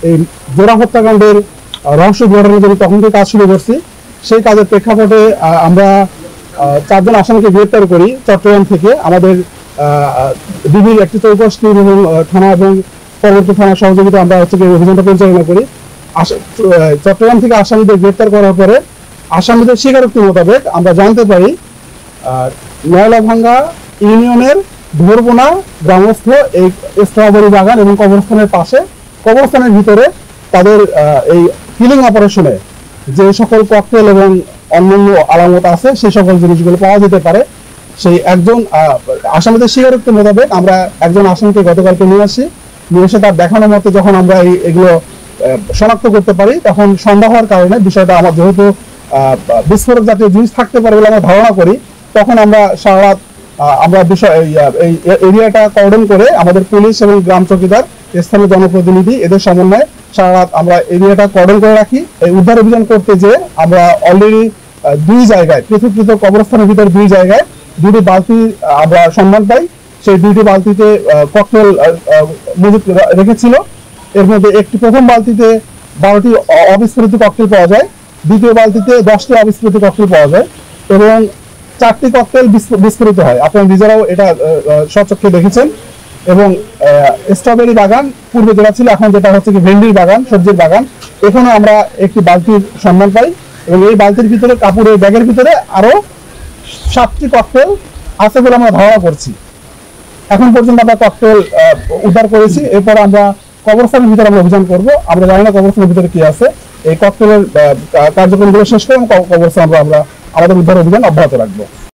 এই জোড়া হত্যাকাণ্ডের রহস্য ঘটানোর জন্য তখন থেকে কাজ শুরু করছি। সেই কাজের প্রেক্ষাপটে আমরা 4 জন আসামিকে গ্রেপ্তার করি চট্টগ্রাম থেকে। আমাদের বিভিন্ন একটি চৌকস টিম এবং থানা এবং পরবর্তী থানার সহযোগিতা আমরা অভিযানটা পরিচালনা করি। চট্টগ্রাম থেকে আসামিদের গ্রেপ্তার করার পরে আসামিদের স্বীকারোক্তি মোতাবেক আমরা জানতে পারি নয়লাভাঙ্গা ইউনিয়নের ভোরবোনা গ্রামস্থ এই স্ট্রবেরি বাগান এবং কবরস্থানের পাশে কবরস্থানের ভিতরে তাদের এই কিলিং অপারেশনে যে সকল ককটেল এবং অন্যান্য আলামত আছে সেই সকল জিনিসগুলো পাওয়া যেতে পারে। সেই একজন আসামিদের স্বীকারোক্তি মোতাবেক আমরা একজন আসামিকে গতকালকে নিয়ে এসে তার দেখানো মতো যখন আমরা এগুলো শনাক্ত করতে পারি, তখন সন্দেহ হওয়ার কারণে বিষয়টা আমার যেহেতু বিস্ফোরক জাতীয় জিনিস থাকতে পারে বলে আমরা ধারণা করি, তখন আমরা সারা রাত আমরা এই এরিয়াটা কর্ডন করে আমাদের পুলিশ এবং গ্রাম চৌকিদার, স্থানীয় জনপ্রতিনিধি এদের সমন্বয়ে সারা রাত আমরা এরিয়াটা কর্ডন করে রাখি। এই উদ্ধার অভিযান করতে যে আমরা অলরেডি 2 জায়গায় পৃথক পৃথক কবরস্থানের ভিতরে 2 জায়গায় 2টি বালতি আমরা সন্ধান পাই। সেই 2টি বালতিতে ককটেল মজুত রেখেছিল। এর মধ্যে প্রথম বালতিতে 12টি অবিস্ফোরিত ককটেল পাওয়া যায়, দ্বিতীয় বালতিতে 10টি অবিস্ফোরিত ককটেল পাওয়া যায় এবং 4টি ককটেল বিস্ফোরিত হয়। আপনারা নিজেরাও এটা স্বচক্ষে দেখেছেন। এবং স্ট্রবেরি বাগান পূর্বে যেটা ছিল এখন যেটা হচ্ছে কি ভেন্ডির বাগান, সবজির বাগান, এখানে আমরা একটি বালতির সন্ধান পাই এবং এই বালতির ভিতরে কাপড়ের ব্যাগের ভিতরে আরো 7টি ককটেল আছে বলে আমরা ধারণা করছি। এখন পর্যন্ত আমরা ককটেল উদ্ধার করেছি। এরপর আমরা কবরস্থানের ভিতরে আমরা অভিযান করব। আমরা জানি না কবরস্থানের ভিতরে কি আছে। এই ককটেলের কার্যক্রমগুলো শেষ করে কবরস্থান আমরা আমাদের উদ্ধার অভিযান অব্যাহত রাখবো।